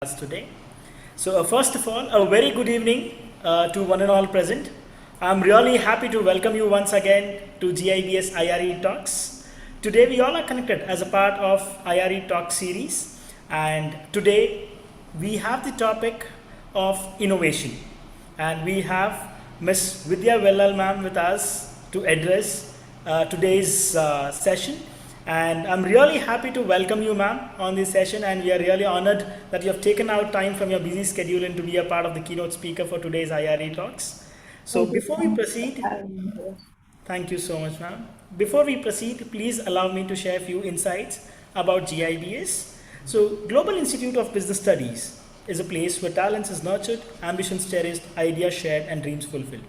us today. So, first of all, a very good evening to one and all present. I'm really happy to welcome you once again to GIBS IRE Talks. Today, we all are connected as a part of IRE Talk series, and today we have the topic of innovation, and we have Miss Vidya Vellala ma'am with us to address today's session. And I'm really happy to welcome you, ma'am, on this session. And we are really honored that you have taken out time from your busy schedule and to be a part of the keynote speaker for today's IRE talks. So Thank you before so we much for proceed, having me here. thank you so much, ma'am. Before we proceed, please allow me to share a few insights about GIBS. So, Global Institute of Business Studies is a place where talent is nurtured, ambitions cherished, ideas shared, and dreams fulfilled.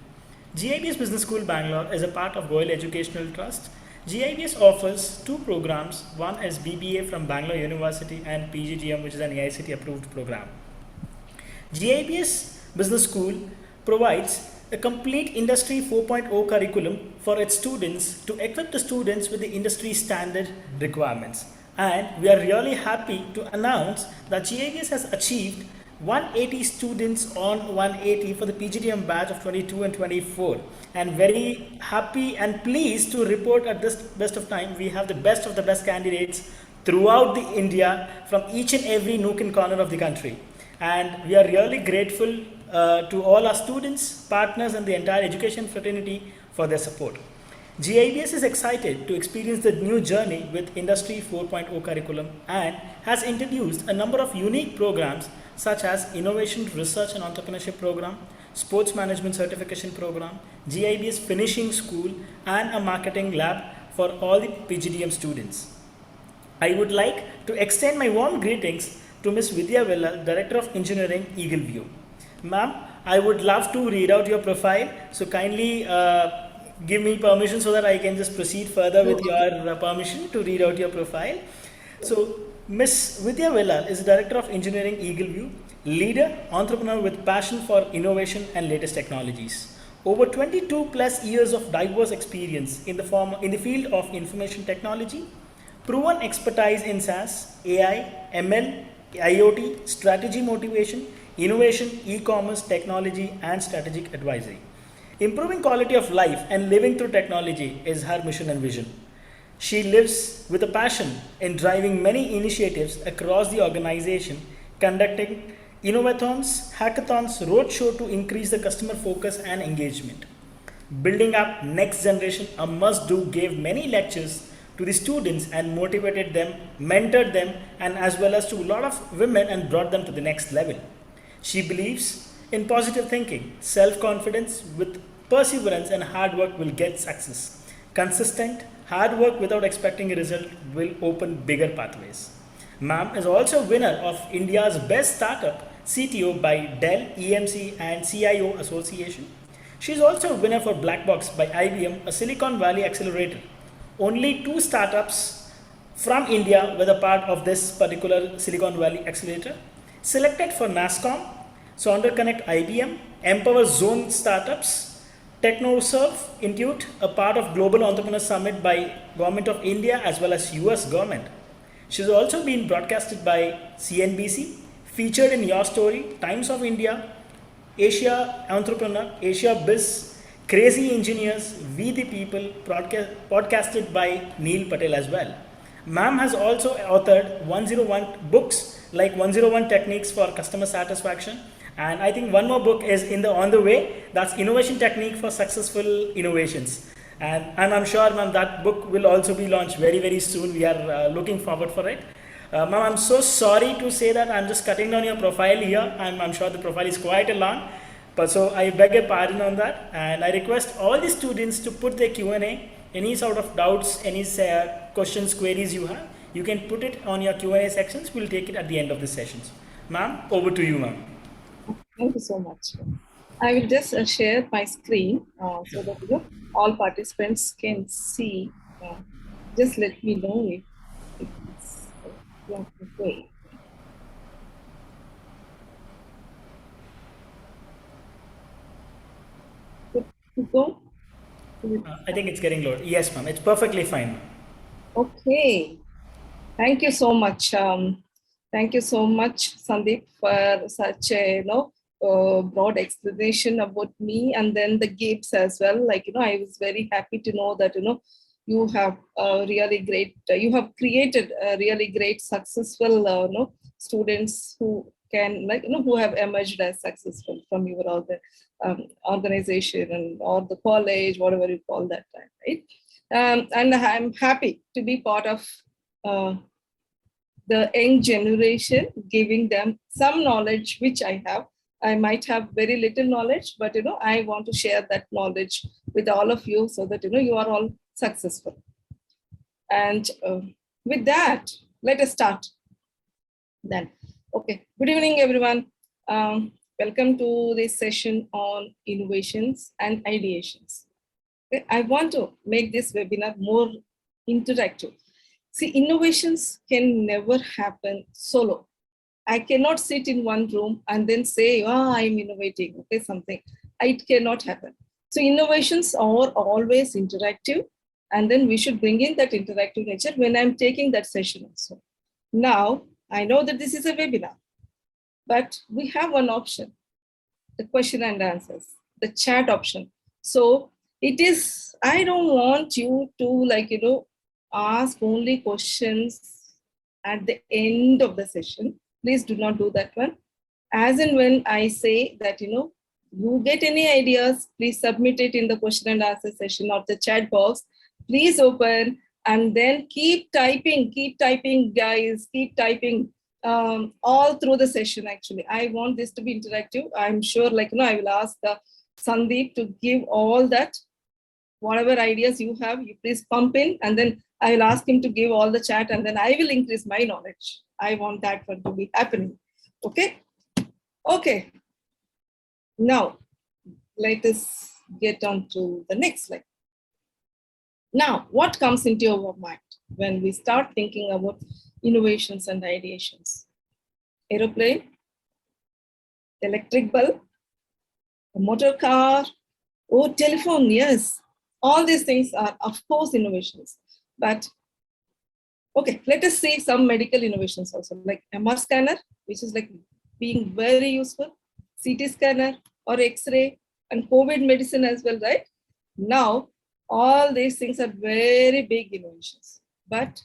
GIBS Business School Bangalore is a part of Goyal Educational Trust. GIBS offers two programs. One is BBA from Bangalore University and PGDM, which is an AICTE approved program. GIBS Business School provides a complete Industry 4.0 curriculum for its students to equip the students with the industry standard requirements. And we are really happy to announce that GIBS has achieved 180 students on 180 for the PGDM batch of 22 and 24. And very happy and pleased to report at this best of time, we have the best candidates throughout the India from each and every nook and corner of the country. And we are really grateful to all our students, partners, and the entire education fraternity for their support. GIBS is excited to experience the new journey with Industry 4.0 curriculum and has introduced a number of unique programs such as Innovation Research and Entrepreneurship Program, Sports Management Certification Program, GIBS Finishing School, and a Marketing Lab for all the PGDM students. I would like to extend my warm greetings to Ms. Vidya Vellala, Director of Engineering, Eagleview. Ma'am, I would love to read out your profile, so kindly give me permission so that I can just proceed further with your permission to read out your profile. So, Ms. Vidya Vellala is Director of Engineering, Eagleview, leader, entrepreneur with passion for innovation and latest technologies. Over 22 plus years of diverse experience in the field of information technology, proven expertise in SaaS, AI, ML, IoT, strategy motivation, innovation, e-commerce, technology, and strategic advisory. Improving quality of life and living through technology is her mission and vision. She lives with a passion in driving many initiatives across the organization, conducting innovathons, hackathons, roadshow to increase the customer focus and engagement. Building up next generation, a must-do, gave many lectures to the students and motivated them, mentored them, and as well as to a lot of women and brought them to the next level. She believes in positive thinking, self-confidence with perseverance and hard work will get success. Consistent, hard work without expecting a result will open bigger pathways. Ma'am is also winner of India's Best Startup CTO by Dell, EMC and CIO Association. She is also a winner for Black Box by IBM, a Silicon Valley accelerator. Only two startups from India were the part of this particular Silicon Valley accelerator. Selected for NASCOM, Sonder Connect IBM, Empower Zone Startups, TechnoServe Intuit, a part of Global Entrepreneur Summit by Government of India as well as US government. She's also been broadcasted by CNBC, featured in Your Story, Times of India, Asia Entrepreneur, Asia Biz, Crazy Engineers, We the People, podcasted by Neil Patel as well. Ma'am has also authored 101 books like 101 Techniques for Customer Satisfaction, and I think one more book is on the way. That's Innovation Technique for Successful Innovations. And I'm sure, ma'am, that book will also be launched very soon. We are looking forward for it. Ma'am, I'm so sorry to say that I'm just cutting down your profile here. I'm sure the profile is quite long. But so I beg your pardon on that. And I request all the students to put their Q&A, any sort of doubts, any questions, queries you have. You can put it on your Q&A sections. We'll take it at the end of the sessions. Ma'am, over to you, ma'am. Thank you so much. I will just share my screen so that all participants can see. Just let me know if it's okay. Good to go? I think it's getting loaded. Yes, ma'am. It's perfectly fine. Okay. Thank you so much. Thank you so much, Sandeep, for such a broad explanation about me, and then the GIBS as well. I was very happy to know that you have really great. You have created a really great, successful students who can who have emerged as successful from your organization or the college, whatever you call that time, right? And I'm happy to be part of. The young generation, giving them some knowledge which I have. I might have very little knowledge, but I want to share that knowledge with all of you so that you are all successful. And with that, let us start then. Okay, good evening, everyone. Welcome to this session on innovations and ideations. Okay, I want to make this webinar more interactive. See, innovations can never happen solo. I cannot sit in one room and then say, I'm innovating, okay, something. It cannot happen. So innovations are always interactive, and then we should bring in that interactive nature when I'm taking that session also. Now, I know that this is a webinar, but we have one option, the question and answers, the chat option. So it is, I don't want you to ask only questions at the end of the session. Please do not do that one. As and when I say that, you get any ideas, please submit it in the question and answer session or the chat box. Please open and then keep typing, guys, keep typing all through the session. Actually, I want this to be interactive. I'm sure I will ask Sandeep to give all that. Whatever ideas you have, you please pump in, and then I will ask him to give all the chat, and then I will increase my knowledge. I want that one to be happening. Okay. Okay. Now, let us get on to the next slide. Now, what comes into your mind when we start thinking about innovations and ideations? Aeroplane, electric bulb, a motor car, telephone, yes. All these things are, of course, innovations. But, okay, let us see some medical innovations also, like MR scanner, which is being very useful, CT scanner or X-ray, and COVID medicine as well, right? Now, all these things are very big innovations. But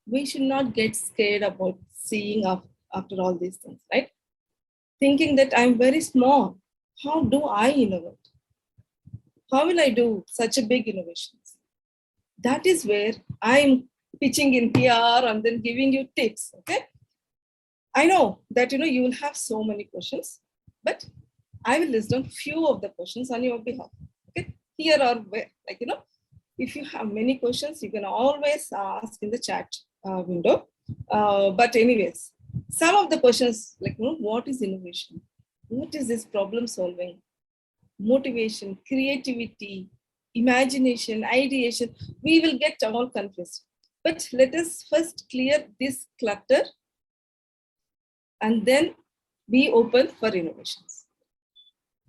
we should not get scared about seeing after all these things, right? Thinking that I'm very small. How do I innovate? How will I do such a big innovations? That is where I'm pitching in here and then giving you tips, okay? I know that, you will have so many questions, but I will list down few of the questions on your behalf, okay? Here or where, if you have many questions, you can always ask in the chat window. But anyways, some of the questions what is innovation? What is this problem solving? Motivation, creativity, imagination, ideation, we will get all confused. But let us first clear this clutter and then be open for innovations.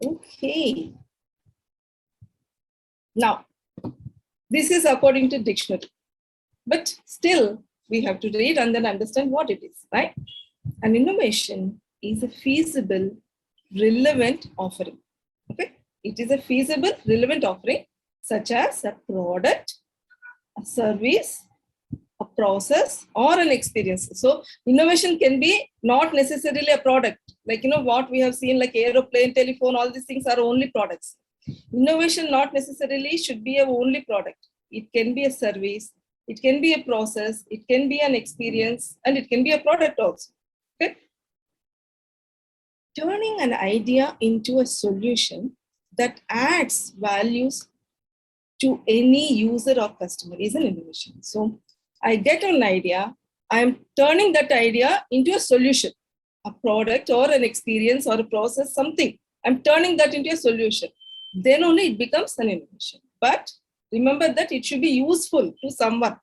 Okay. Now, this is according to dictionary, but still we have to read and then understand what it is, right? An innovation is a feasible, relevant offering. Okay, it is a feasible, relevant offering, such as a product, a service, a process, or an experience. So innovation can be not necessarily a product. What we have seen, like aeroplane, telephone, all these things are only products. Innovation not necessarily should be a only product. It can be a service, it can be a process, it can be an experience, and it can be a product also. Okay? Turning an idea into a solution that adds values to any user or customer is an innovation. So I get an idea, I'm turning that idea into a solution, a product or an experience or a process, something. I'm turning that into a solution. Then only it becomes an innovation. But remember that it should be useful to someone.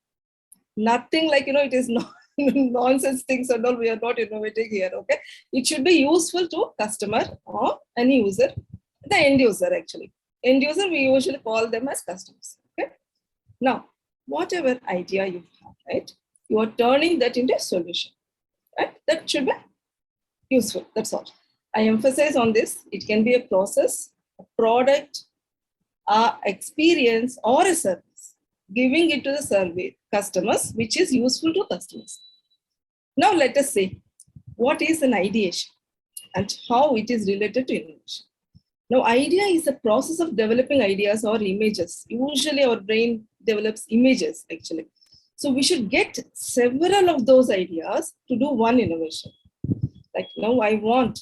Nothing it is not nonsense things and all. We are not innovating here, okay? It should be useful to customer or any user, the end user actually. End user, we usually call them as customers, okay? Now, whatever idea you have, right? You are turning that into a solution. right? That should be useful, that's all. I emphasize on this. It can be a process, a product, a experience, or a service, giving it to the survey customers, which is useful to customers. Now let us see what is an ideation and how it is related to innovation. Now, idea is a process of developing ideas or images. Usually our brain develops images actually. So we should get several of those ideas to do one innovation. Like now I want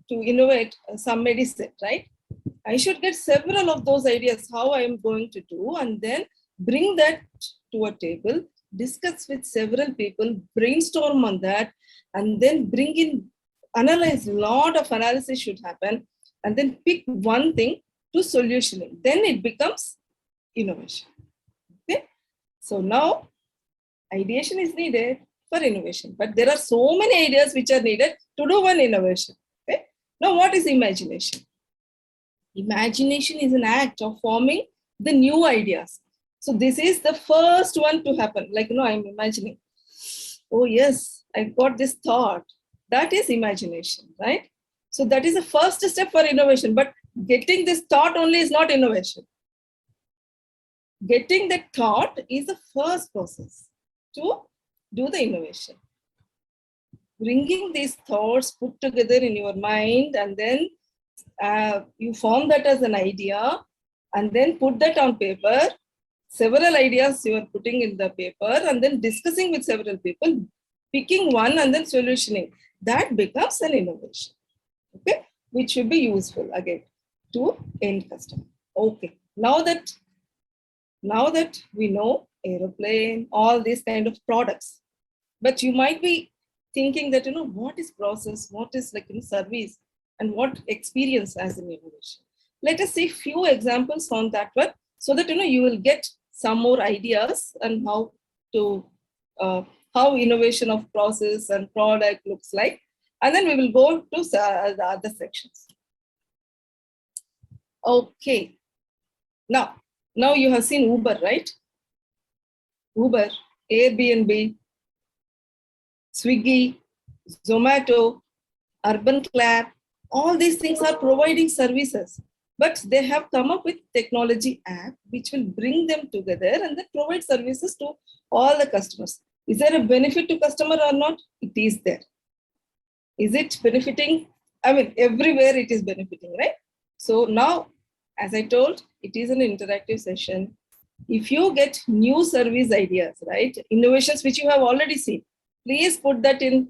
to innovate some medicine, right? I should get several of those ideas, how I am going to do, and then bring that to a table, discuss with several people, brainstorm on that, and then bring in, analyze, a lot of analysis should happen, and then pick one thing to solutioning. Then it becomes innovation. Okay? So now ideation is needed for innovation, but there are so many ideas which are needed to do one innovation. Okay? Now what is imagination? Imagination is an act of forming the new ideas. So this is the first one to happen. Like, I'm imagining, oh yes, I've got this thought. That is imagination, right? So that is the first step for innovation. But getting this thought only is not innovation. Getting that thought is the first process to do the innovation. Bringing these thoughts put together in your mind, and then you form that as an idea, and then put that on paper. Several ideas you are putting in the paper, and then discussing with several people, picking one and then solutioning. That becomes an innovation, okay, which should be useful again to end customer. Okay, now that we know aeroplane, all these kind of products, but you might be thinking that, what is process, what is service, and what experience as an innovation. Let us see few examples on that one, so that you will get some more ideas on how to how innovation of process and product looks like, and then we will go to the other sections. Okay, now you have seen Uber, right? Uber, Airbnb, Swiggy, Zomato, Urban Clap, all these things are providing services, but they have come up with technology app which will bring them together and then provide services to all the customers. Is there a benefit to customer or not? It is there. Is it benefiting? I mean, everywhere it is benefiting, right? So now, as I told, it is an interactive session. If you get new service ideas, right, innovations which you have already seen, please put that in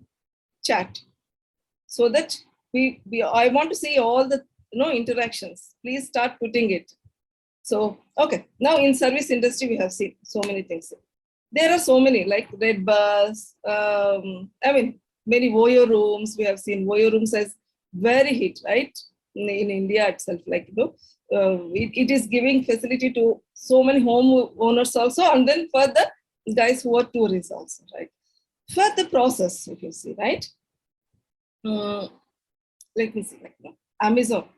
chat, so that I want to see all the interactions. Please start putting it. So okay, now in service industry we have seen so many things. There are so many, like Red Bus. I mean, many voyeur rooms. We have seen voyeur rooms as very hit, right, in India itself. Like it is giving facility to so many home owners also, and then for the guys who are tourists also, right? For the process, if you see, right? Let me see, Amazon.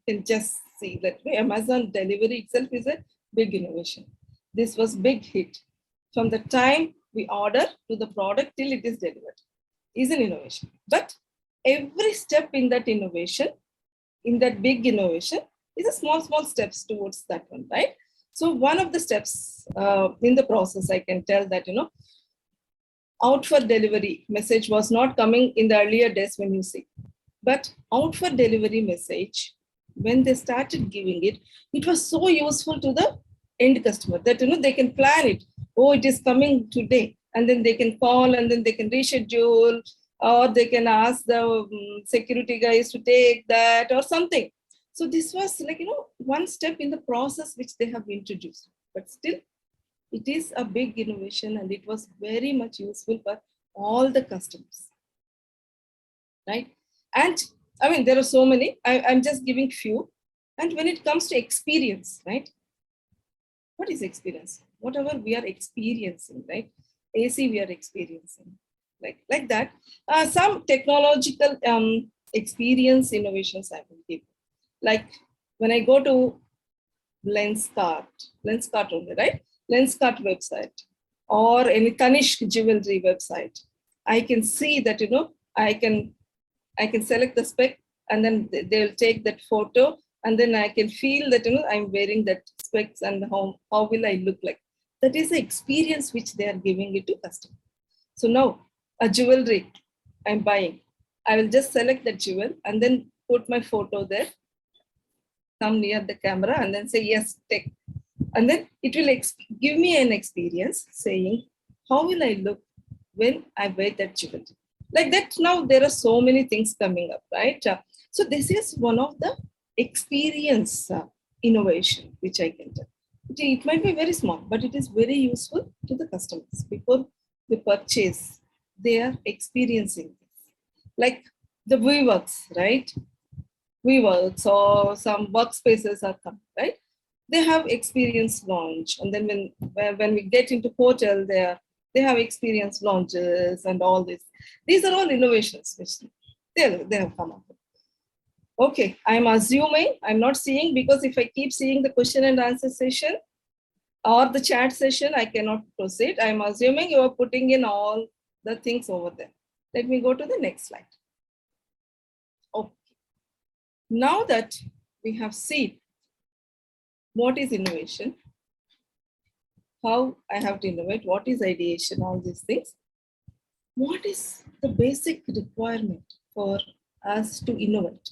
You can just see that Amazon delivery itself is a big innovation. This was big hit. From the time we order to the product till it is delivered is an innovation. But every step in that innovation, in that big innovation, is a small steps towards that one, right? So one of the steps in the process, I can tell that, out for delivery message was not coming in the earlier days when you see. But out for delivery message, when they started giving it, it was so useful to the end customer that they can plan it. Oh, it is coming today, and then they can call, and then they can reschedule, or they can ask the security guys to take that or something. So this was one step in the process which they have introduced, but still it is a big innovation, and it was very much useful for all the customers, right? And I mean, there are so many. I'm just giving few. And when it comes to experience, right? What is experience? Whatever we are experiencing, right? AC we are experiencing, like that. Some technological experience innovations I will give. Like when I go to Lenskart only, right? Lenskart website, or any Tanishq jewelry website, I can see that, I can select the spec, and then they'll take that photo, and then I can feel that, I'm wearing that specs, and how will I look like. That is the experience which they are giving it to customer. So now a jewelry I'm buying, I will just select that jewel and then put my photo there, come near the camera, and then say, yes, take. And then it will give me an experience saying, how will I look when I wear that jewelry? Like that, now there are so many things coming up, right? So this is one of the experience innovation, which I can tell. It might be very small, but it is very useful to the customers. Before they purchase, they are experiencing this. Like the WeWorks, right? WeWorks or some workspaces are coming, right? They have experience launch, and then when we get into hotel, they have experience launches and all this. These are all innovations which they have come up with. Okay, I'm assuming, I'm not seeing, because if I keep seeing the question and answer session or the chat session, I cannot proceed. I'm assuming you are putting in all the things over there. Let me go to the next slide. Okay. Now that we have seen what is innovation, how I have to innovate, what is ideation, all these things, what is the basic requirement for us to innovate?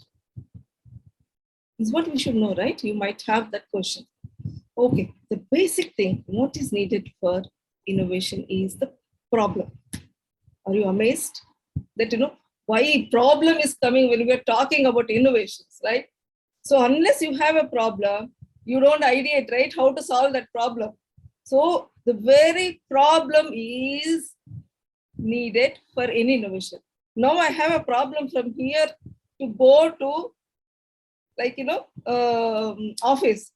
Is what we should know, right? You might have that question. Okay, the basic thing, what is needed for innovation is the problem. Are you amazed that, why problem is coming when we're talking about innovations, right? So unless you have a problem, you don't ideate, right? How to solve that problem. So the very problem is needed for any innovation. Now I have a problem from here to go to, like, office.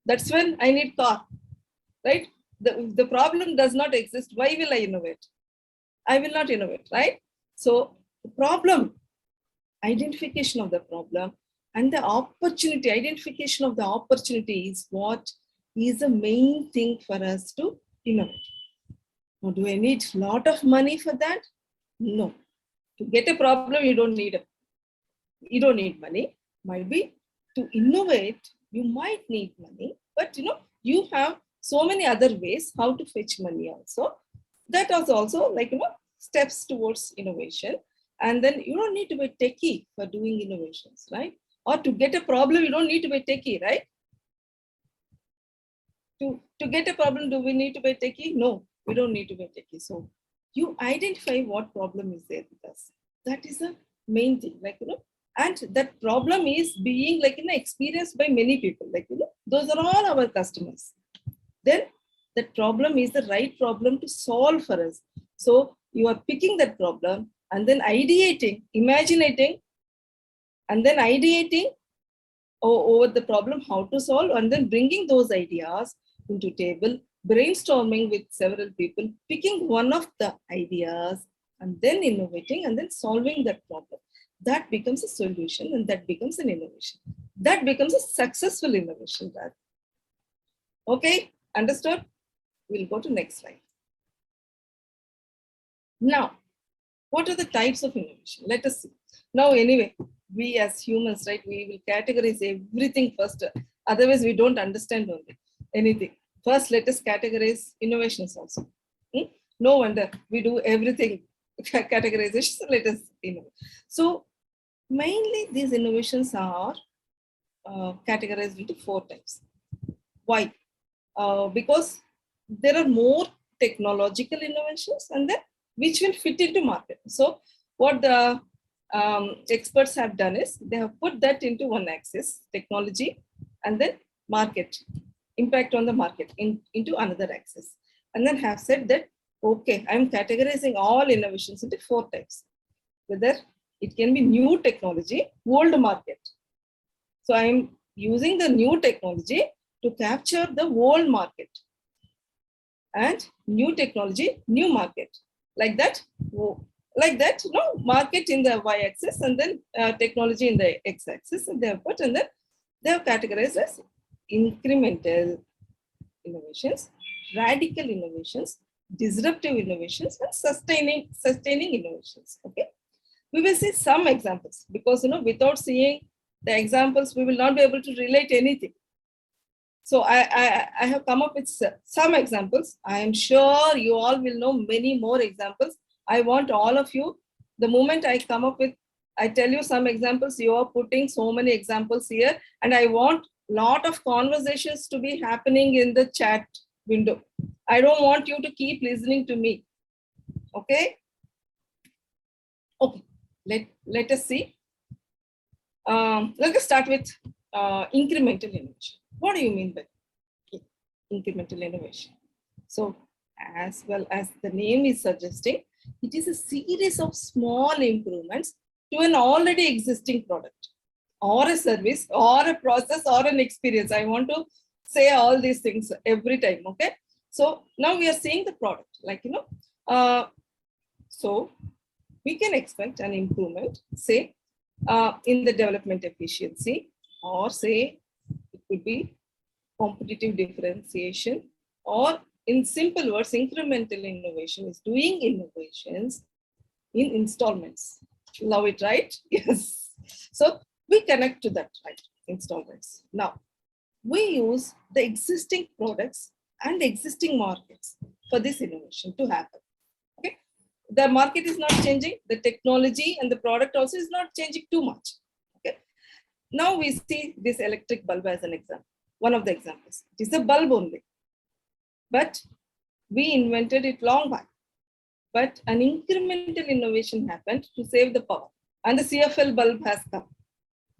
That's when I need car, right? The problem does not exist. Why will I innovate? I will not innovate, right? So the problem, identification of the problem, and the opportunity, identification of the opportunity is what is the main thing for us to innovate. Now, do I need a lot of money for that? No. To get a problem, you don't need money. Might be to innovate, you might need money, but you have so many other ways how to fetch money also. That is also, like, steps towards innovation. And then you don't need to be techie for doing innovations, right? Or to get a problem, you don't need to be techie, right? To get a problem, do we need to be techie? No, we don't need to be techie. So you identify what problem is there with us. That is the main thing, like, and that problem is being, like, experienced by many people, like, those are all our customers. Then that problem is the right problem to solve for us. So you are picking that problem and then ideating, imaginating, and then ideating over the problem, how to solve, and then bringing those ideas into table, brainstorming with several people, picking one of the ideas, and then innovating, and then solving that problem. That becomes a solution, and that becomes an innovation. That becomes a successful innovation. That. Okay, understood? We'll go to next slide. Now, what are the types of innovation? Let us see. Now, anyway, we as humans, right, we will categorize everything first. Otherwise, we don't understand only anything. First, let us categorize innovations also. No wonder we do everything categorization. So let us innovate. So mainly these innovations are categorized into 4 types. Why? Because there are more technological innovations, and then which will fit into market. So what the experts have done is they have put that into one axis, technology, and then market, impact on the market into another axis, and then have said that, okay, I'm categorizing all innovations into 4 types. Whether it can be new technology, old market. So I'm using the new technology to capture the old market, and new technology, new market. Like that, market in the y-axis, and then technology in the x-axis, and they have put, and then they have categorized as incremental innovations, radical innovations, disruptive innovations and sustaining innovations. Okay, we will see some examples because without seeing the examples, we will not be able to relate anything. So I have come up with some examples. I am sure you all will know many more examples. I want all of you, the moment I come up with, I tell you some examples, you are putting so many examples here, and I want lot of conversations to be happening in the chat window. I don't want you to keep listening to me. Okay? Okay, let us see. Let us start with incremental innovation. What do you mean by incremental innovation? So, as well as the name is suggesting, it is a series of small improvements to an already existing product or a service or a process or an experience. I want to say all these things every time. Okay. So now we are seeing the product, like, so we can expect an improvement, say, in the development efficiency, or say it could be competitive differentiation, or in simple words, incremental innovation is doing innovations in installments. Love it, right? Yes. So we connect to that, right? Installments. Now, we use the existing products and existing markets for this innovation to happen. Okay. The market is not changing, the technology and the product also is not changing too much. Okay. Now we see this electric bulb as an example. One of the examples. It is a bulb only, but we invented it long back. But an incremental innovation happened to save the power, and the CFL bulb has come,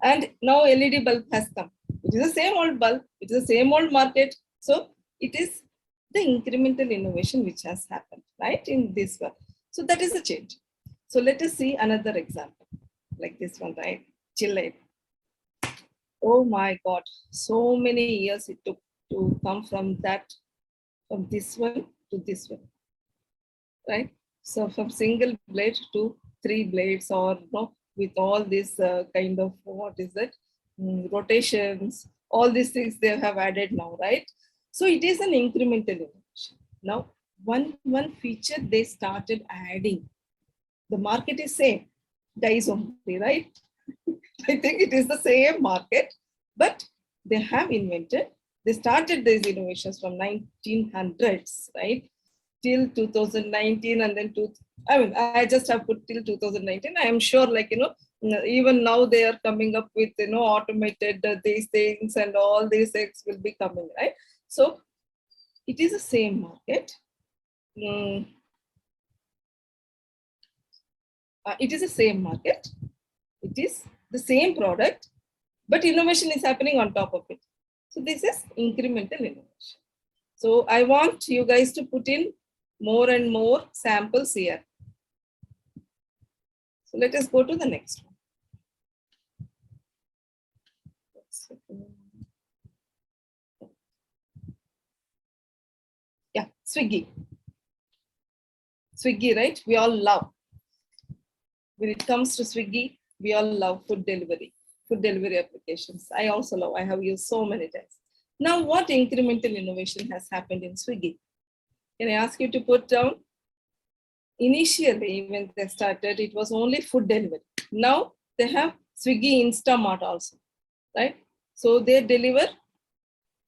and now LED bulb has come. It is the same old bulb, it is the same old market. So it is the incremental innovation which has happened, right, in this one. So that is a change. So let us see another example, like this one, right? Chillate. Oh my God, so many years it took to come from this one to this one, right? So from single blade to 3 blades, or with all this kind of, what is that, rotations, all these things they have added now, right? So it is an incremental innovation. Now, one feature they started adding. The market is same, dies only, right? I think it is the same market, but they have invented, they started these innovations from 1900s, right? Till 2019, and then I just have put till 2019. I am sure, like, even now they are coming up with, automated these things, and all these things will be coming, right? So it is the same market. It is the same market. It is the same product, but innovation is happening on top of it. So this is incremental innovation. So I want you guys to put in more and more samples here. So let us go to the next one. Yeah, Swiggy. Swiggy, right? We all love. When it comes to Swiggy, we all love food delivery applications. I also love, I have used so many times. Now, what incremental innovation has happened in Swiggy? Can I ask you to put down? Initially, when they started, it was only food delivery. Now they have Swiggy Instamart also, right? So they deliver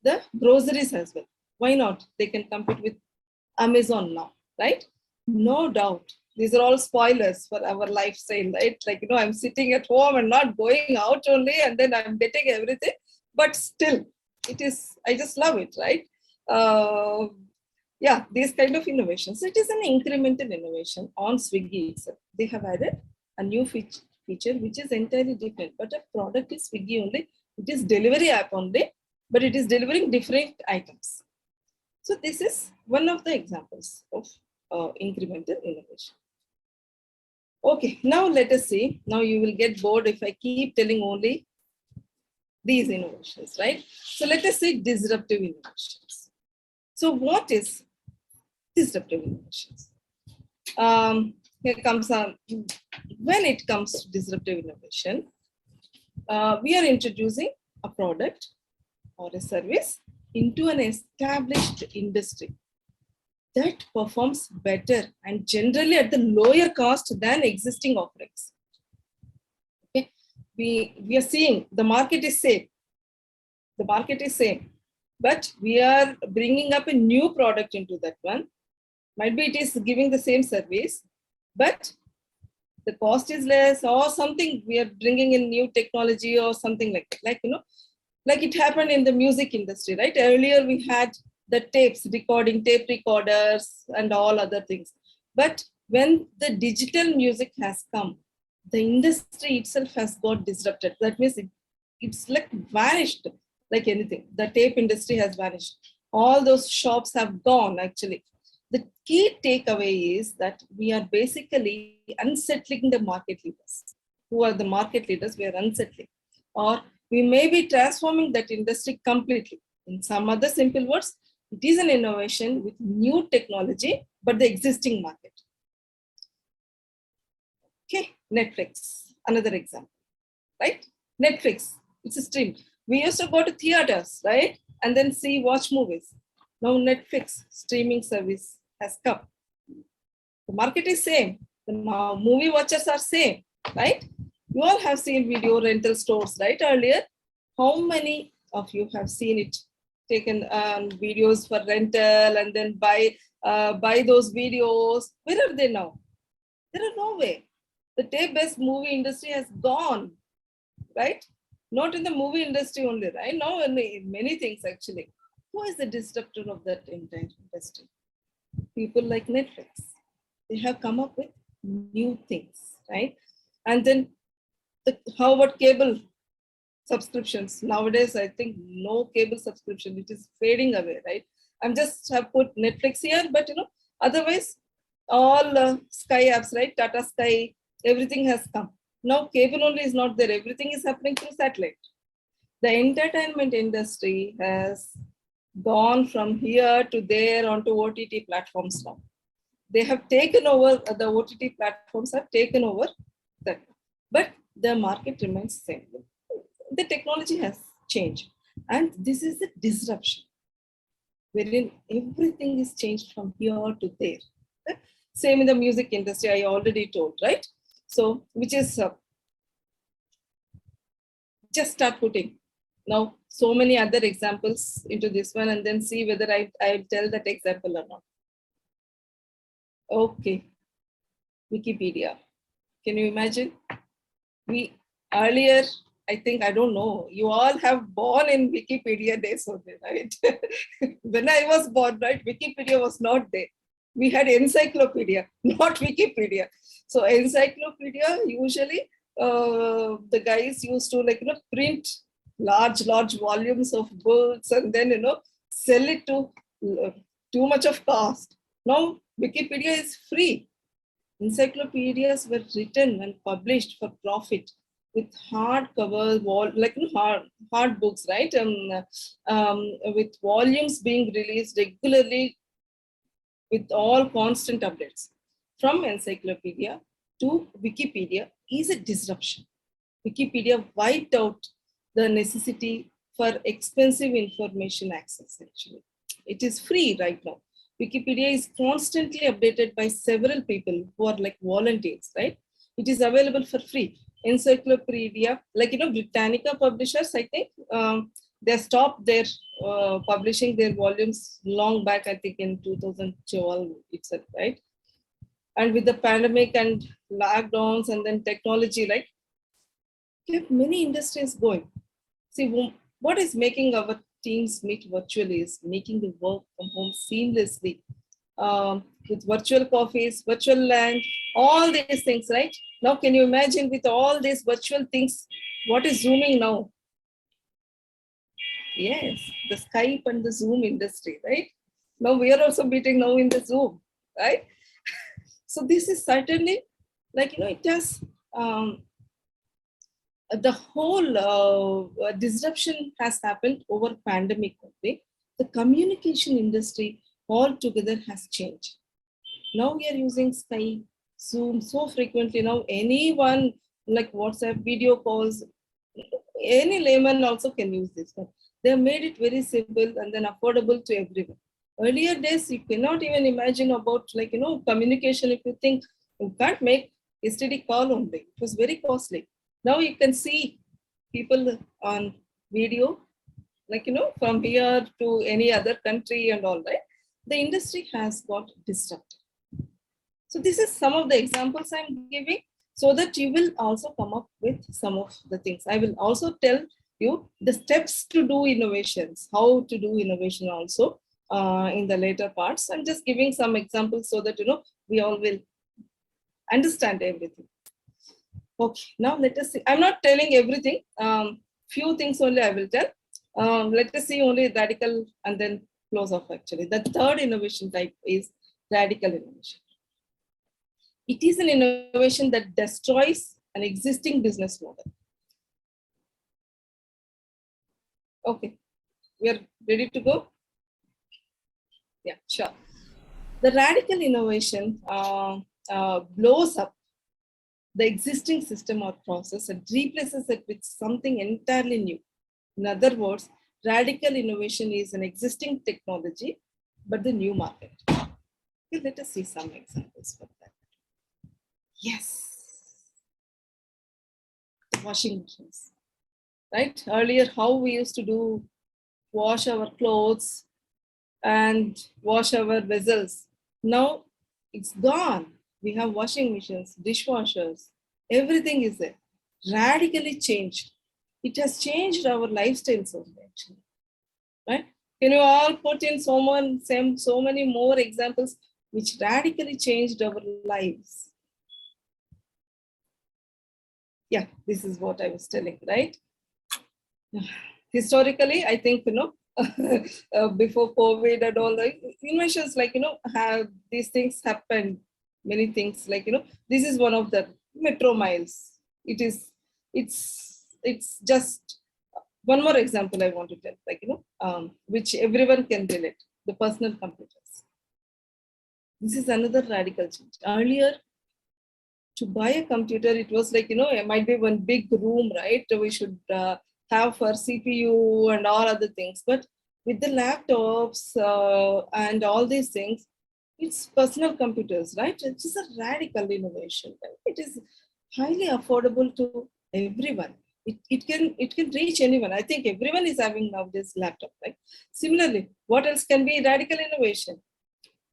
the groceries as well. Why not? They can compete with Amazon now, right? No doubt. These are all spoilers for our lifestyle, right? Like, I'm sitting at home and not going out only, and then I'm getting everything. But still, it is, I just love it, right? Yeah, these kind of innovations. It is an incremental innovation on Swiggy itself. They have added a new feature which is entirely different, but a product is Swiggy only. It is delivery app only, but it is delivering different items. So this is one of the examples of incremental innovation. Okay, now let us see. Now you will get bored if I keep telling only these innovations, right? So let us see disruptive innovations. So what is disruptive innovations? Here comes on, when it comes to disruptive innovation, we are introducing a product or a service into an established industry. that performs better and generally at the lower cost than existing offerings. Okay. We are seeing the market is same. The market is same, but we are bringing up a new product into that one. Might be it is giving the same service, but the cost is less or something. We are bringing in new technology or something like like it happened in the music industry, right? Earlier we had the tape recorders and all other things. But when the digital music has come, the industry itself has got disrupted. That means it's like vanished like anything. The tape industry has vanished. All those shops have gone actually. The key takeaway is that we are basically unsettling the market leaders. Who are the market leaders? We are unsettling. Or we may be transforming that industry completely. In some other simple words, it is an innovation with new technology, but the existing market. Okay, Netflix, another example, right? Netflix, it's a stream. We used to go to theaters, right? And then watch movies. Now Netflix streaming service has come. The market is same. The movie watchers are same, right? You all have seen video rental stores, right? Earlier, how many of you have seen it? Taken videos for rental and then buy those videos. Where are they now? There are no way. The tape-based movie industry has gone, right? Not in the movie industry only, right? Now in many things actually. Who is the disruptor of that entire industry? People like Netflix. They have come up with new things, right? And then how about cable subscriptions? Nowadays, I think no cable subscription, it is fading away, right? I'm just have put Netflix here, but otherwise, all Sky apps, right? Tata Sky, everything has come. Now, cable only is not there. Everything is happening through satellite. The entertainment industry has gone from here to there onto OTT platforms now. They have taken over, the OTT platforms have taken over that. But the market remains same. The technology has changed. And this is the disruption, wherein everything is changed from here to there. Same in the music industry, I already told, right? So, which is just start putting now so many other examples into this one and then see whether I'll tell that example or not. Okay, Wikipedia. Can you imagine? We earlier, I think, I don't know, you all have born in Wikipedia days only, right? When I was born, right, Wikipedia was not there. We had encyclopedia, not Wikipedia. So encyclopedia, usually the guys used to print large volumes of books and then, sell it to too much of cost. Now Wikipedia is free. Encyclopedias were written and published for profit with hardcover hard books, right? With volumes being released regularly with all constant updates. From encyclopedia to Wikipedia is a disruption. Wikipedia wiped out the necessity for expensive information access actually. It is free right now. Wikipedia is constantly updated by several people who are like volunteers, right? It is available for free. Encyclopedia, Britannica publishers, I think, they stopped their publishing their volumes long back, I think in 2012 itself, right? And with the pandemic and lockdowns and then technology, like, kept many industries going. See, what is making our teams meet virtually is making the work from home seamlessly with virtual coffees, virtual land, all these things, right? Now, can you imagine with all these virtual things, what is Zooming now? Yes, the Skype and the Zoom industry, right? Now we are also meeting now in the Zoom, right? So this is certainly it has the whole disruption has happened over pandemic only. The communication industry altogether has changed. Now we are using Skype, Zoom so frequently. Now anyone like WhatsApp video calls, any layman also can use this one. They have made it very simple and then affordable to everyone. Earlier days, you cannot even imagine about communication. If you think you can't make STD call only, it was very costly. Now you can see people on video, from here to any other country and all, right? The industry has got disrupted. So this is some of the examples I'm giving so that you will also come up with some of the things. I will also tell you the steps to do innovations, how to do innovation also in the later parts. I'm just giving some examples so that, we all will understand everything. Okay, now let us see. I'm not telling everything. Few things only I will tell. Let us see only radical and then close off actually. The third innovation type is radical innovation. It is an innovation that destroys an existing business model. Okay, we are ready to go? Yeah, sure. The radical innovation blows up the existing system or process and replaces it with something entirely new. In other words, radical innovation is an existing technology, but the new market. Okay, let us see some examples for that. Yes. Washing machines, right? Earlier, how we used to wash our clothes and wash our vessels. Now it's gone. We have washing machines, dishwashers, everything is there. Radically changed. It has changed our lifestyles also, actually. Right? Can you all put in so many more examples which radically changed our lives? Yeah, this is what I was telling, right? Historically, I think, before COVID and all the inventions, have these things happened, many things, this is one of the metro miles. It's just one more example I want to tell, which everyone can relate, the personal computers. This is another radical change. Earlier, to buy a computer, it was it might be one big room, right? We should have for CPU and all other things. But with the laptops and all these things, it's personal computers, right? It's just a radical innovation. It is highly affordable to everyone. It can reach anyone. I think everyone is having nowadays laptop, right? Similarly, what else can be radical innovation?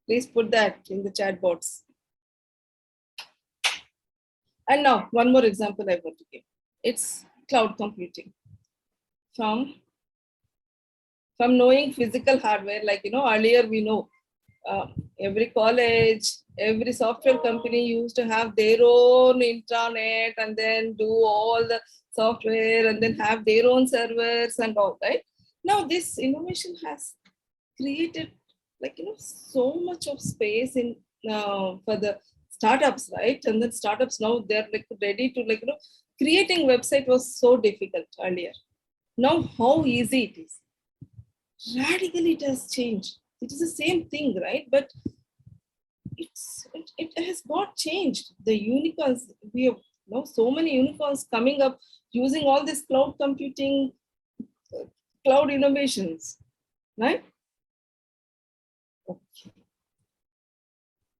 Please put that in the chat box. And now, one more example I want to give. It's cloud computing. From knowing physical hardware, earlier we know every college, every software company used to have their own intranet and then do all the software and then have their own servers and all, right? Now, this innovation has created so much of space in for the startups, right? And then startups now they're ready to creating website was so difficult earlier. Now how easy it is. Radically it has changed. It is the same thing, right? But it has not changed. The unicorns, we have so many unicorns coming up using all this cloud computing, cloud innovations, right? Okay.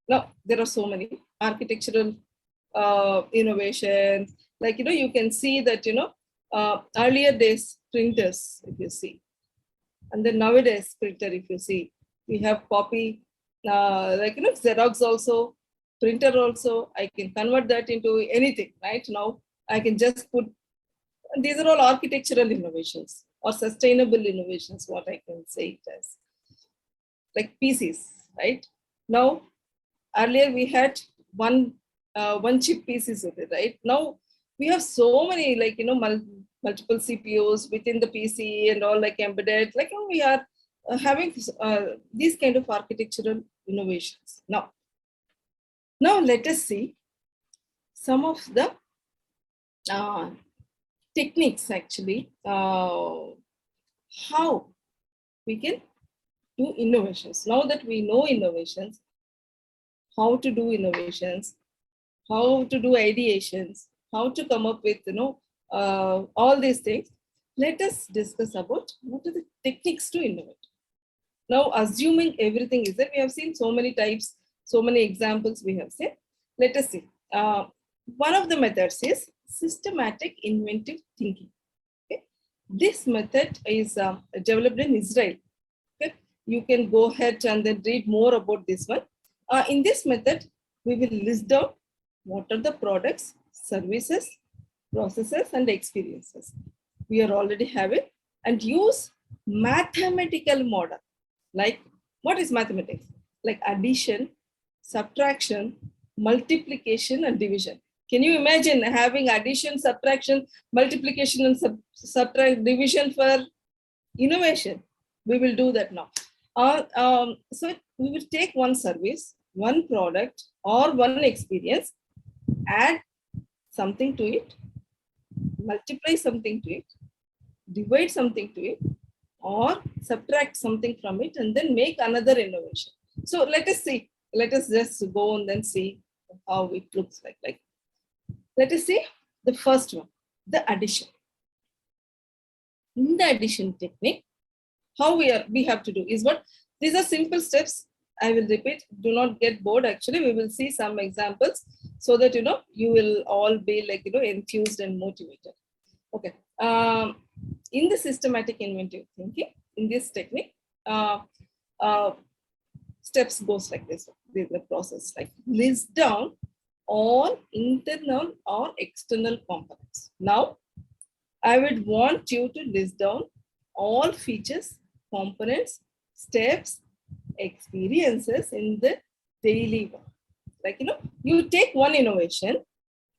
Now, there are so many architectural innovations. You can see that, earlier days printers, if you see. And then nowadays printer, if you see, we have copy, Xerox also, printer also. I can convert that into anything, right? Now, I can just put, and these are all architectural innovations or sustainable innovations, what I can say it as. Like PCs, right? Now, earlier we had one chip PCs with it, right? Now we have so many multiple CPUs within the PC and all embedded. We are having these kind of architectural innovations. Now let us see some of the techniques actually how we can do innovations. Now that we know innovations, how to do innovations, how to do ideations, how to come up with all these things. Let us discuss about what are the techniques to innovate. Now, assuming everything is there, we have seen so many types, so many examples we have seen. Let us see. One of the methods is systematic inventive thinking. Okay? This method is developed in Israel. Okay? You can go ahead and then read more about this one. In this method, we will list down what are the products, services, processes, and experiences we are already having, and use mathematical model. Like, what is mathematics? Like addition, subtraction, multiplication, and division. Can you imagine having addition, subtraction, multiplication, and subtract division for innovation? We will do that now. So we will take one service, one product, or one experience, add something to it, multiply something to it, divide something to it, or subtract something from it, and then make another innovation. So let us see. Let us just go and then see how it looks like. Let us see the first one, the addition. In the addition technique, how we have to do is what? These are simple steps. I will repeat. Do not get bored. Actually, we will see some examples so that you will all be like enthused and motivated. Okay. In the systematic inventive thinking, in this technique, steps goes like this. The process, like list down all internal or external components. Now, I would want you to list down all features, components, steps, experiences in the daily work. Like, you take one innovation,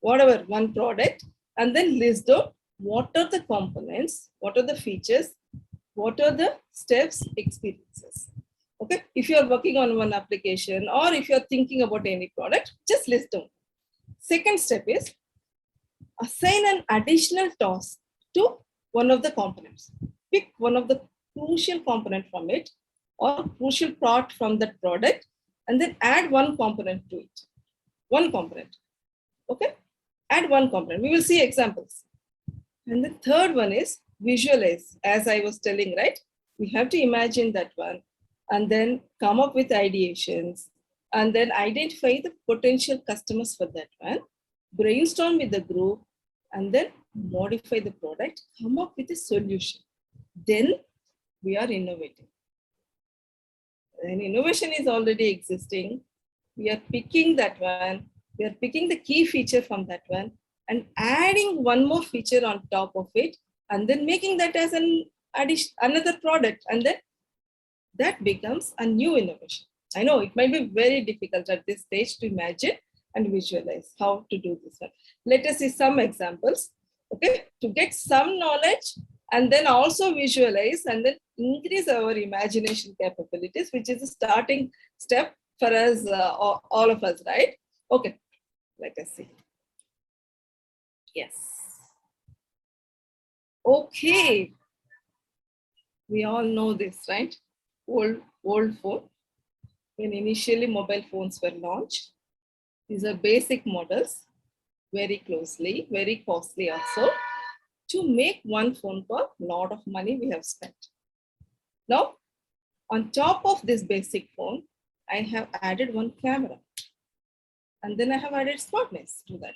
whatever, one product, and then list down what are the components, what are the features, what are the steps, experiences. Okay, if you're working on one application or if you're thinking about any product, just list down. Second step is assign an additional task to one of the components. Pick one of the crucial component from it or crucial part from that product, and then add one component to it. One component. Okay, add one component. We will see examples. And the third one is visualize. As I was telling, right? We have to imagine that one and then come up with ideations and then identify the potential customers for that one, brainstorm with the group, and then modify the product, come up with a solution. Then we are innovating. And innovation is already existing. We are picking that one. We are picking the key feature from that one and adding one more feature on top of it, and then making that as an addition, another product, and then that becomes a new innovation. I know it might be very difficult at this stage to imagine and visualize how to do this one. Let us see some examples, okay, to get some knowledge and then also visualize and then increase our imagination capabilities, which is a starting step for us, all of us, right? Okay, let us see. Yes. Okay. We all know this, right? Old phone. When initially mobile phones were launched, these are basic models, very closely, very costly also. To make one phone call, a lot of money we have spent. Now, on top of this basic phone, I have added one camera. And then I have added smartness to that.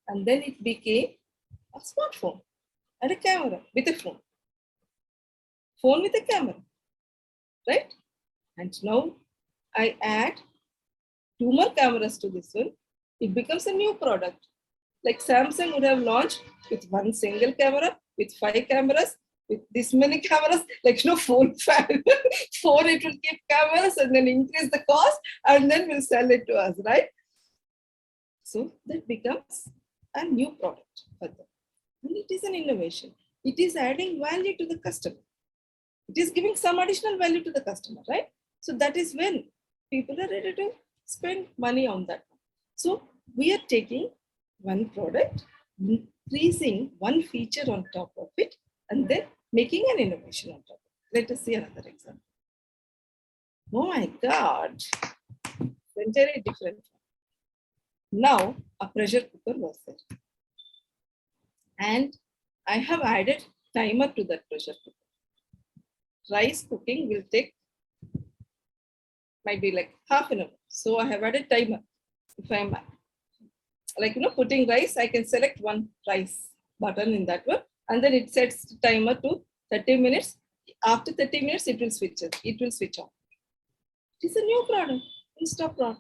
And then it became a smartphone and a camera with a phone. Phone with a camera, right? And now I add two more cameras to this one. It becomes a new product. Like Samsung would have launched with one single camera, with 5 cameras, with this many cameras, like phone it will keep cameras and then increase the cost and then we'll sell it to us, right? So that becomes a new product for them. And it is an innovation. It is adding value to the customer. It is giving some additional value to the customer, right? So that is when people are ready to spend money on that. So we are taking one product, increasing one feature on top of it, and then making an innovation on top of it. Let us see another example. Oh my God, very different. Now a pressure cooker was there. And I have added timer to that pressure cooker. Rice cooking will take might be like half an hour. So I have added timer. If I'm like, putting rice, I can select one rice button in that one. And then it sets the timer to 30 minutes. After 30 minutes, it will switch it. It will switch on. It is a new product, Instapot.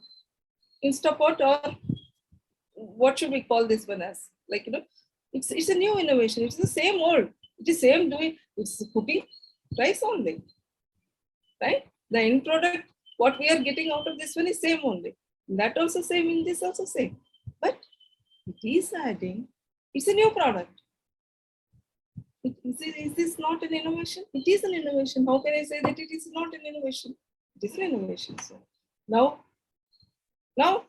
Instapot, or what should we call this one as? Like, it's a new innovation. It's the same old. It is same doing, it's cooking rice only, right? The end product, what we are getting out of this one is same only. That also same, in this also same. But it is adding, it's a new product. Is this not an innovation? It is an innovation. How can I say that it is not an innovation? It is an innovation. So now,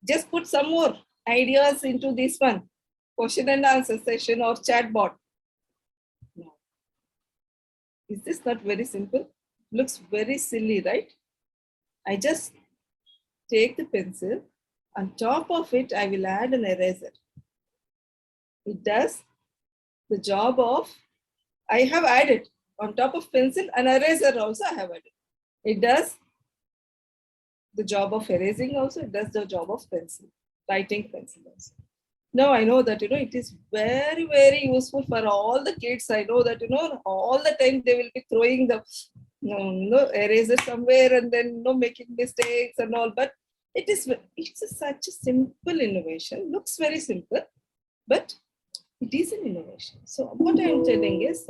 just put some more ideas into this one, question and answer session or chat bot. Now, is this not very simple? Looks very silly, right? I just take the pencil. On top of it, I will add an eraser. It does the job of, I have added on top of pencil, an eraser also I have added. It does the job of erasing also, it does the job of pencil, writing pencil also. Now I know that, it is very, very useful for all the kids. I know that, all the time they will be throwing the eraser somewhere and then, making mistakes and all, but it's such a simple innovation, looks very simple, but it is an innovation. So what I am telling is,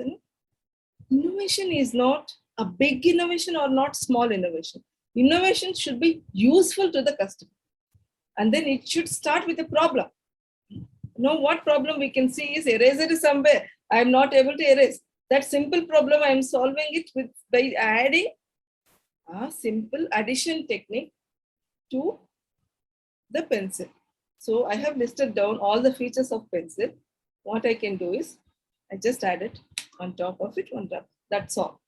innovation is not a big innovation or not small innovation. Innovation should be useful to the customer. And then it should start with a problem. What problem we can see is eraser is somewhere. I am not able to erase. That simple problem, I am solving it by adding a simple addition technique to the pencil. So I have listed down all the features of pencil. What I can do is, I just add it on top of it, on top. That's all.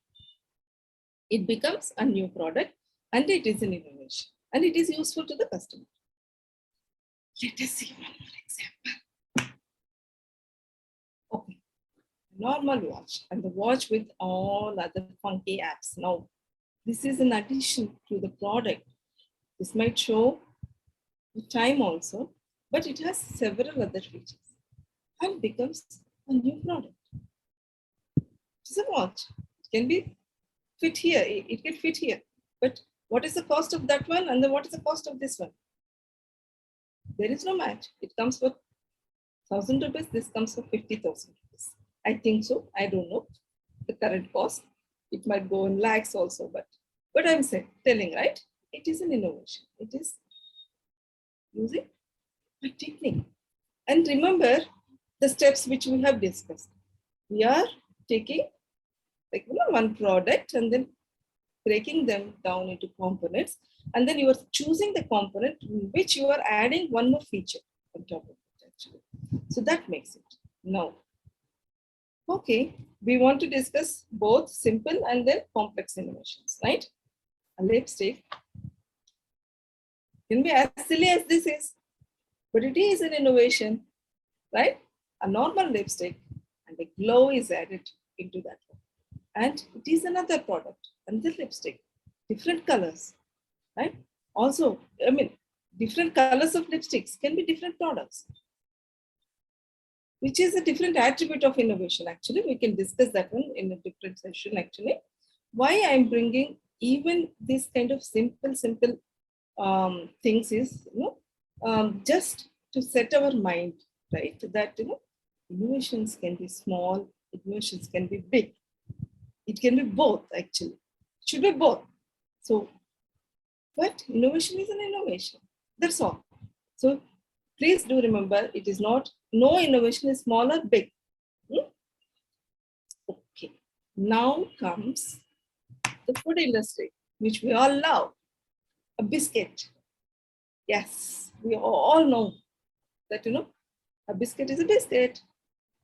It becomes a new product and it is an innovation and it is useful to the customer. Let us see one more example. Okay, normal watch and the watch with all other funky apps. Now, this is an addition to the product. This might show the time also, but it has several other features and becomes a new product. It's a watch. It can be fit here. It can fit here. But what is the cost of that one and then what is the cost of this one? There is no match. It comes for 1,000 rupees. This comes for 50,000 rupees. I think so. I don't know the current cost. It might go in lakhs also, but I'm telling, right? It is an innovation. It is using a technique. And remember the steps which we have discussed. We are taking one product and then breaking them down into components, and then you are choosing the component in which you are adding one more feature on top of it actually. So that makes it. Now, okay, we want to discuss both simple and then complex innovations, right? A lipstick can be as silly as this is, but it is an innovation, right? A normal lipstick and a glow is added into that one. And it is another product, another lipstick, different colors, right? Also, different colors of lipsticks can be different products, which is a different attribute of innovation. Actually, we can discuss that one in a different session actually. Why I'm bringing even this kind of simple things is, just to set our mind, right? That, innovations can be small, innovations can be big. It can be both actually. It should be both. So, but innovation is an innovation. That's all. So please do remember, it is not, no innovation is small or big. Okay. Now comes the food industry, which we all love. A biscuit. Yes, we all know that, a biscuit is a biscuit.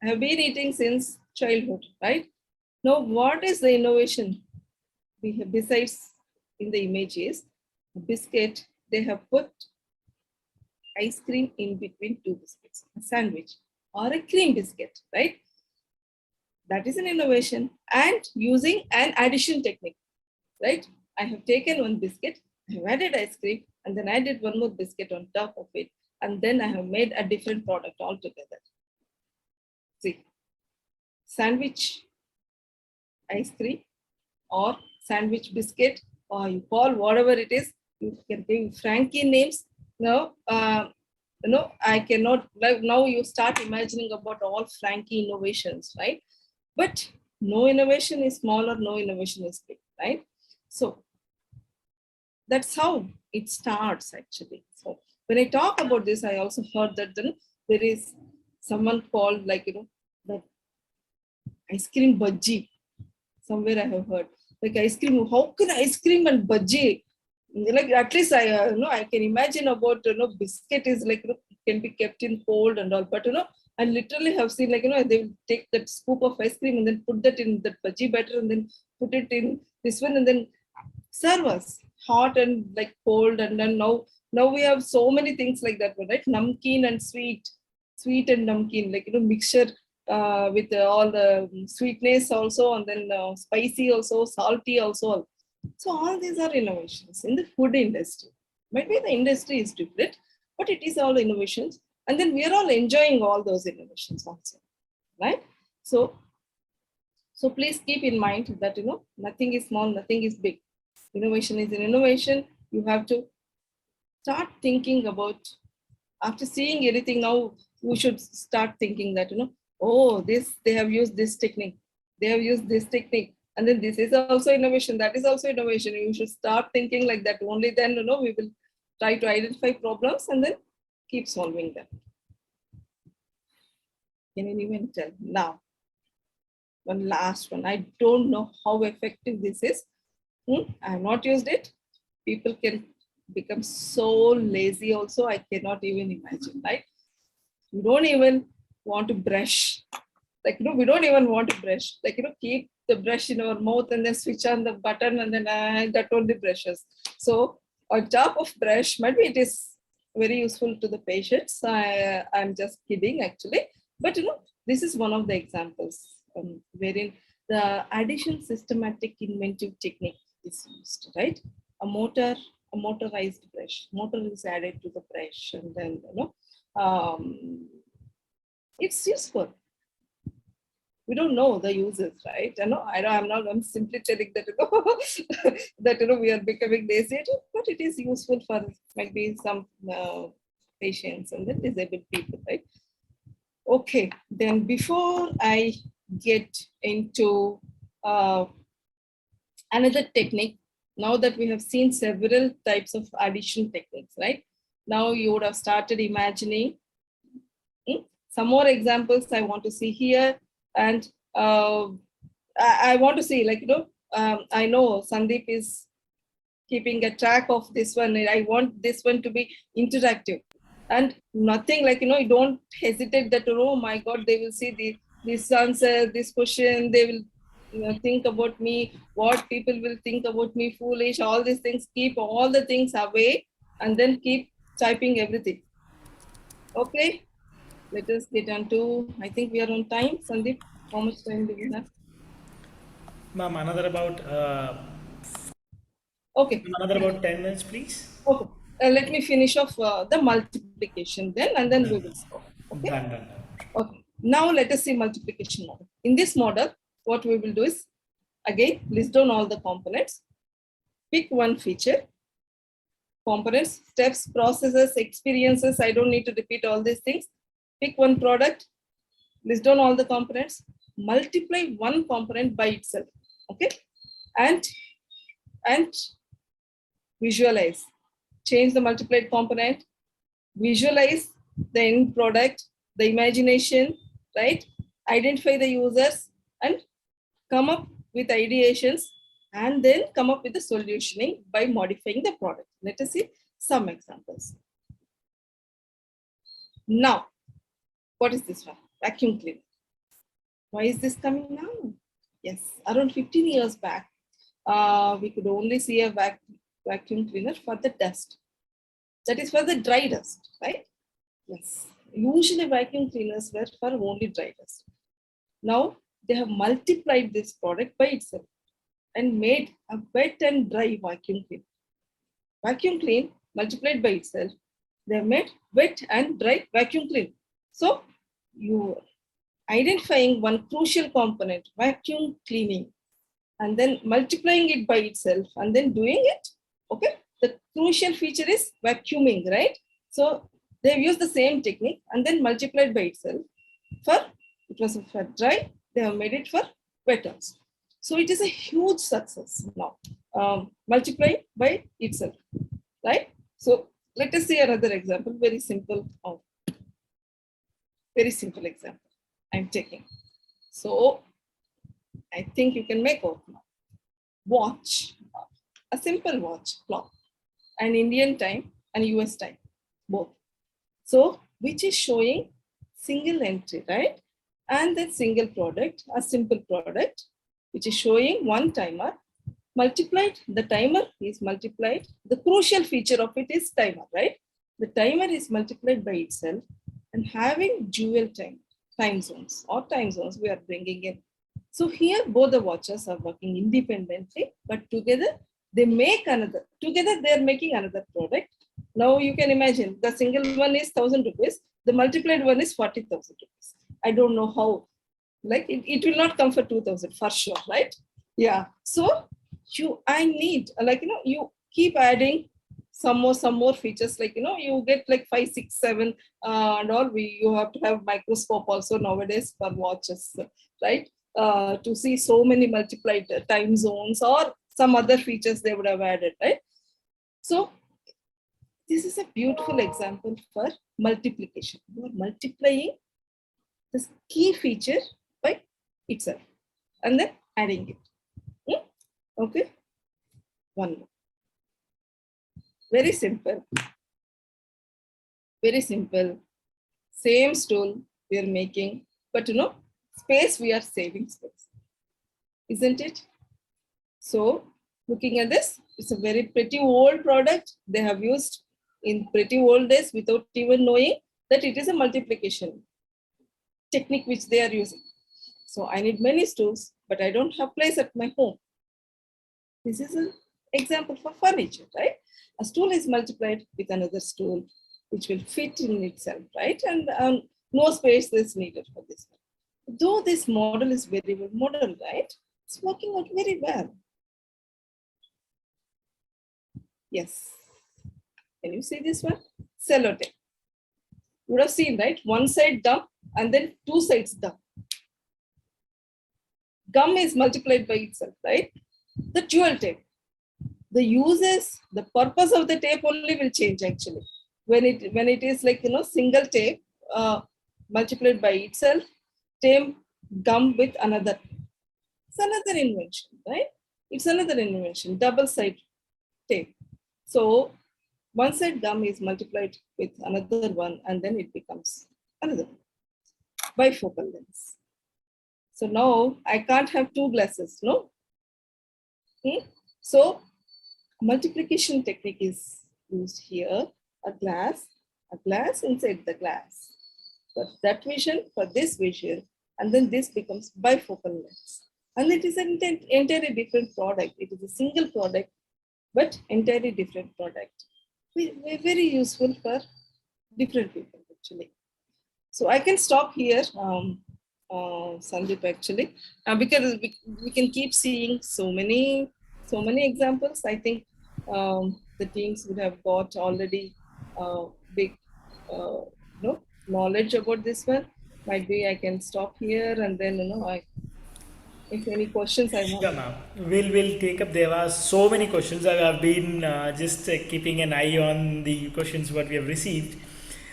I have been eating since childhood, right? Now, what is the innovation besides in the image is a biscuit, they have put ice cream in between two biscuits, a sandwich or a cream biscuit, right? That is an innovation and using an addition technique, right? I have taken one biscuit, I have added ice cream, and then added one more biscuit on top of it. And then I have made a different product altogether. See, sandwich ice cream or sandwich biscuit, or you call whatever it is, you can give Frankie names. No, I cannot, like, now you start imagining about all Frankie innovations, right? But no innovation is small or no innovation is big, right? So that's how it starts actually. So when I talk about this, I also heard that then there is someone called, like, the ice cream bhaji. Somewhere I have heard, like, ice cream. How can ice cream and bhaji? Like, at least I can imagine about, biscuit is like, can be kept in cold and all. But I literally have seen, like, they will take that scoop of ice cream and then put that in that bhaji batter and then put it in this one and then serve us hot and like cold. And then now we have so many things like that one, right? Namkeen and sweet and namkeen, like, mixture with all the sweetness also, and then spicy also, salty also. So all these are innovations in the food industry. Maybe the industry is different, but it is all innovations. And then we are all enjoying all those innovations also, right? So please keep in mind that, nothing is small, nothing is big. Innovation is an innovation. You have to start thinking about, after seeing anything now, you should start thinking that, oh, they have used this technique. They have used this technique. And then this is also innovation. That is also innovation. You should start thinking like that. Only then, we will try to identify problems and then keep solving them. Can you even tell? Now, one last one. I don't know how effective this is. I have not used it. People can become so lazy also. I cannot even imagine, right? You don't even want to brush. Like, we don't even want to brush. Like, keep the brush in our mouth and then switch on the button and then that only brushes. So on top of brush, maybe it is very useful to the patients. I'm just kidding actually. But, this is one of the examples wherein the addition systematic inventive technique is used, right? A motorized brush. Motor is added to the brush, and then, it's useful. We don't know the uses, right? I'm simply telling that, that, we are becoming lazy, but it is useful for maybe some patients and then disabled people, right? Okay, then before I get into another technique, now that we have seen several types of addition techniques, right? Now you would have started imagining some more examples I want to see here. And I want to see, like, I know Sandeep is keeping a track of this one. I want this one to be interactive and nothing like, you don't hesitate that, oh my God, they will see this answer, this question, they will think about me, what people will think about me, foolish, all these things. Keep all the things away and then keep typing everything. Okay, let us get on to, I think we are on time. Sandeep, how much time do we have? Ma'am, Okay. another about 10 minutes, please. Okay. Let me finish off the multiplication then, and then we will stop. Okay. Done. Okay. Now let us see multiplication model. In this model, what we will do is, again, list down all the components, pick one feature, components, steps, processes, experiences. I don't need to repeat all these things. Pick one product, list down all the components, multiply one component by itself. Okay. And visualize. Change the multiplied component, visualize the end product, the imagination, right? Identify the users and come up with ideations, and then come up with the solutioning by modifying the product. Let us see some examples. Now, what is this one? Vacuum cleaner. Why is this coming now? Yes, around 15 years back, we could only see a vacuum cleaner for the dust. That is for the dry dust, right? Yes. Usually vacuum cleaners were for only dry dust. Now they have multiplied this product by itself. and made a wet and dry vacuum clean. Vacuum clean multiplied by itself, they have made wet and dry vacuum clean. So you identifying one crucial component, vacuum cleaning, and then multiplying it by itself and then doing it. Okay, the crucial feature is vacuuming, right? So they've used the same technique and then multiplied by itself. For it was for dry, they have made it for wet also. So it is a huge success now, multiply by itself, right? So let us see another example, very simple example I'm taking. So I think you can make out now. Watch, a simple watch clock, an Indian time and US time, both. So which is showing single entry, right? And that single product, a simple product, which is showing one timer, multiplied, the timer is multiplied. The crucial feature of it is timer, right? The timer is multiplied by itself and having dual time zones we are bringing in. So here both the watches are working independently, but together they make another, together they are making another product. Now you can imagine the single one is 1,000 rupees, the multiplied one is 40,000 rupees. I don't know how, like it will not come for 2,000 for sure, right? Yeah. So I need, like, you keep adding some more features, like, you get like 5, 6, 7, and all. You have to have microscope also nowadays for watches, right? To see so many multiplied time zones or some other features they would have added, right? So this is a beautiful example for multiplication. You are multiplying this key feature by itself and then adding it. Okay, one more. Very simple. Very simple. Same stool we are making, but space we are saving space, isn't it? So looking at this, it's a very pretty old product they have used in pretty old days without even knowing that it is a multiplication technique which they are using. So I need many stools, but I don't have place at my home. This is an example for furniture, right? A stool is multiplied with another stool, which will fit in itself, right? And no space is needed for this one. Though this model is very well model, right? It's working out very well. Yes. Can you see this one? Sellotape. You would have seen, right? One side dump and then two sides dump. Gum is multiplied by itself, right? The dual tape. The uses, the purpose of the tape only will change actually. When it is like, single tape multiplied by itself, tape gum with another. It's another invention, right? It's another invention, double side tape. So one side gum is multiplied with another one and then it becomes another bifocal lens. So now I can't have two glasses, no? So multiplication technique is used here, a glass inside the glass. For that vision, for this vision, and then this becomes bifocal lens. And it is an entirely different product. It is a single product, but entirely different product. Very useful for different people actually. So I can stop here, Sandeep, actually, because we can keep seeing so many examples. I think the teams would have got already big knowledge about this one. Might be I can stop here and then if any questions I want. Yeah, ma'am. We'll take up. There are so many questions. I have been just keeping an eye on the questions what we have received.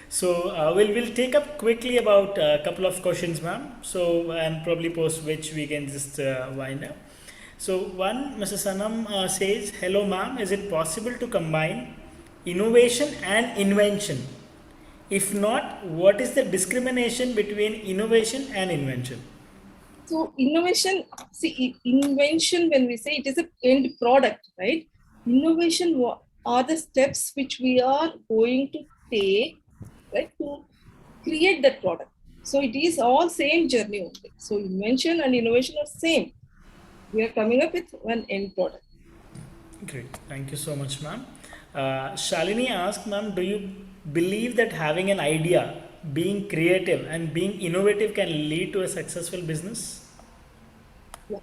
So we'll take up quickly about a couple of questions, ma'am. So and probably post which we can just wind up. So one, Mr. Sanam says, "Hello, ma'am. Is it possible to combine innovation and invention? If not, what is the discrimination between innovation and invention?" So innovation, see, invention, when we say it is an end product, right? Innovation are the steps which we are going to take, right, to create that product. So it is all same journey only. So invention and innovation are same. we are coming up with one end product. Great. Thank you so much, ma'am. Shalini asked, ma'am, do you believe that having an idea, being creative, and being innovative can lead to a successful business? Yes.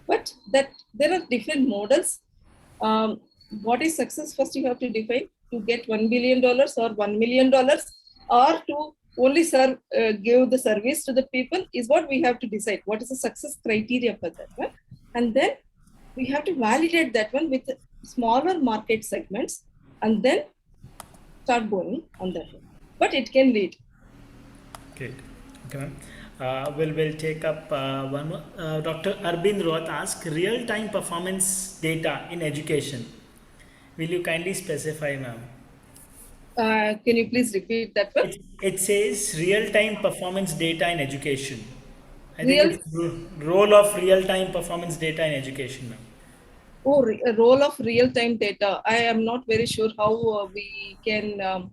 But that there are different models. What is success? First, you have to define to get $1 billion or $1 million, or to only serve, give the service to the people is what we have to decide. What is the success criteria for that one? And then we have to validate that one with smaller market segments and then start going on that one. But it can lead. Great. Okay, ma'am. We'll take up one more. Dr. Arbind Roth asks, real-time performance data in education. Will you kindly specify, ma'am? Can you please repeat that one? It says real-time performance data in education. I think Real it's role of real-time performance data in education, ma'am. a role of real-time data. I am not very sure how we can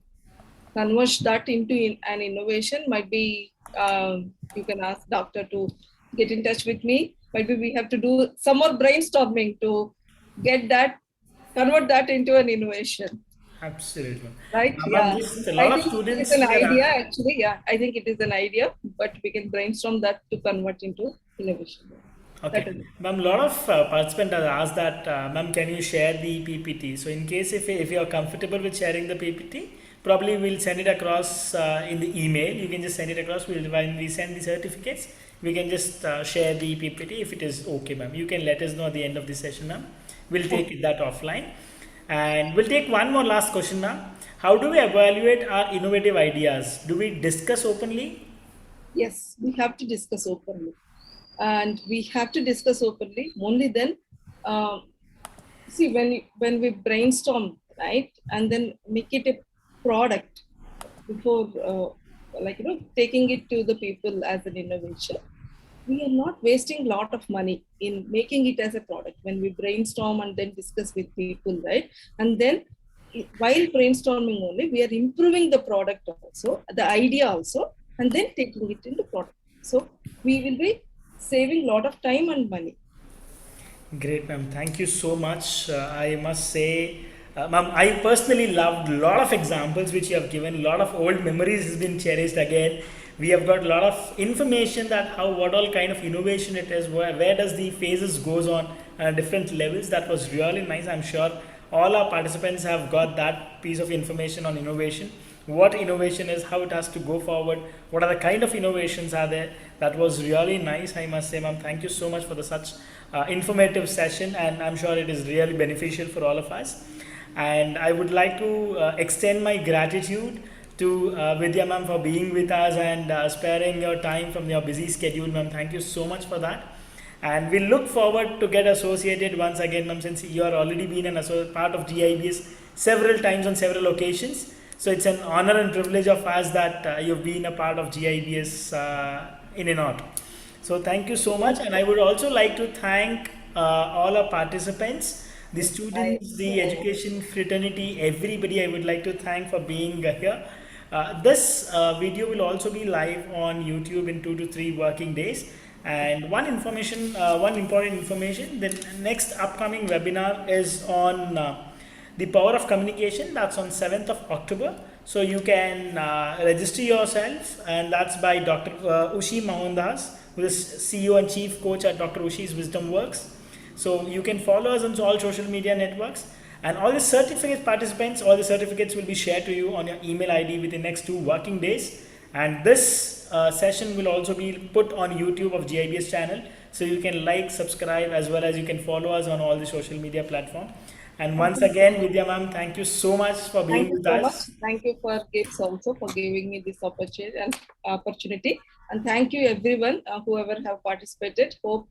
convert that into an innovation. Might be you can ask doctor to get in touch with me. Might be we have to do some more brainstorming to get that, convert that into an innovation. Absolutely. Right? Ma'am, Yeah. just a I lot of think it is students an were, idea actually. Yeah. I think it is an idea, but we can brainstorm that to convert into innovation. okay. Certainly. Ma'am, a lot of participants have asked that, ma'am, can you share the PPT? So in case if you're comfortable with sharing the PPT, probably we'll send it across in the email. You can just send it across. When we send the certificates, we can just share the PPT if it is okay, ma'am. You can let us know at the end of the session, ma'am. We'll take that offline. And we'll take one more last question, ma'am. How do we evaluate our innovative ideas? Do we discuss openly? Yes, we have to discuss openly. And we have to discuss openly. Only then, see, when we brainstorm, right, and then make it a product before, taking it to the people as an innovation, we are not wasting a lot of money in making it as a product when we brainstorm and then discuss with people, right? And then while brainstorming only, we are improving the product also, the idea also, and then taking it into product. So we will be saving a lot of time and money. Great, ma'am. Thank you so much. I must say, ma'am, I personally loved a lot of examples which you have given. A lot of old memories has been cherished again. We have got a lot of information that what all kind of innovation it is, where does the phases goes on different levels. That was really nice. I'm sure all our participants have got that piece of information on innovation, what innovation is, how it has to go forward, what are the kind of innovations are there. That was really nice, I must say, ma'am. Thank you so much for the such informative session, and I'm sure it is really beneficial for all of us. And I would like to extend my gratitude to Vidya ma'am for being with us and sparing your time from your busy schedule, ma'am. Thank you so much for that. And we look forward to get associated once again, ma'am, since you are already been part of GIBS several times on several occasions. So it's an honor and privilege of us that you've been a part of GIBS in and out. So thank you so much, and I would also like to thank all our participants, the students, the education fraternity, everybody. I would like to thank for being here. This video will also be live on YouTube in 2 to 3 working days. And one important information: the next upcoming webinar is on the power of communication. That's on 7th of October. So you can register yourself, and that's by Dr. Ushi Mohandas, who is CEO and Chief Coach at Dr. Ushi's Wisdom Works. So you can follow us on all social media networks, and all the certificate participants, all the certificates will be shared to you on your email ID within the next 2 working days. And this session will also be put on YouTube of GIBS channel, so you can like, subscribe, as well as you can follow us on all the social media platform. And once again, Vidya ma'am, thank you so much for being with us. Thank you for GIBS also for giving me this opportunity. And thank you everyone whoever have participated. Hope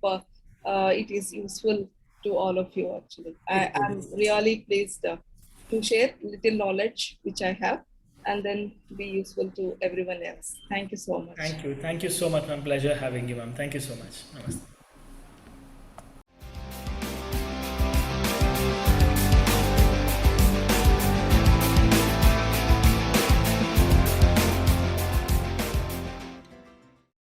it is useful to all of you actually. I am really pleased to share little knowledge which I have and then be useful to everyone else. Thank you so much. Thank you. Thank you so much, ma'am. Pleasure having you, ma'am. Thank you so much. Namaste.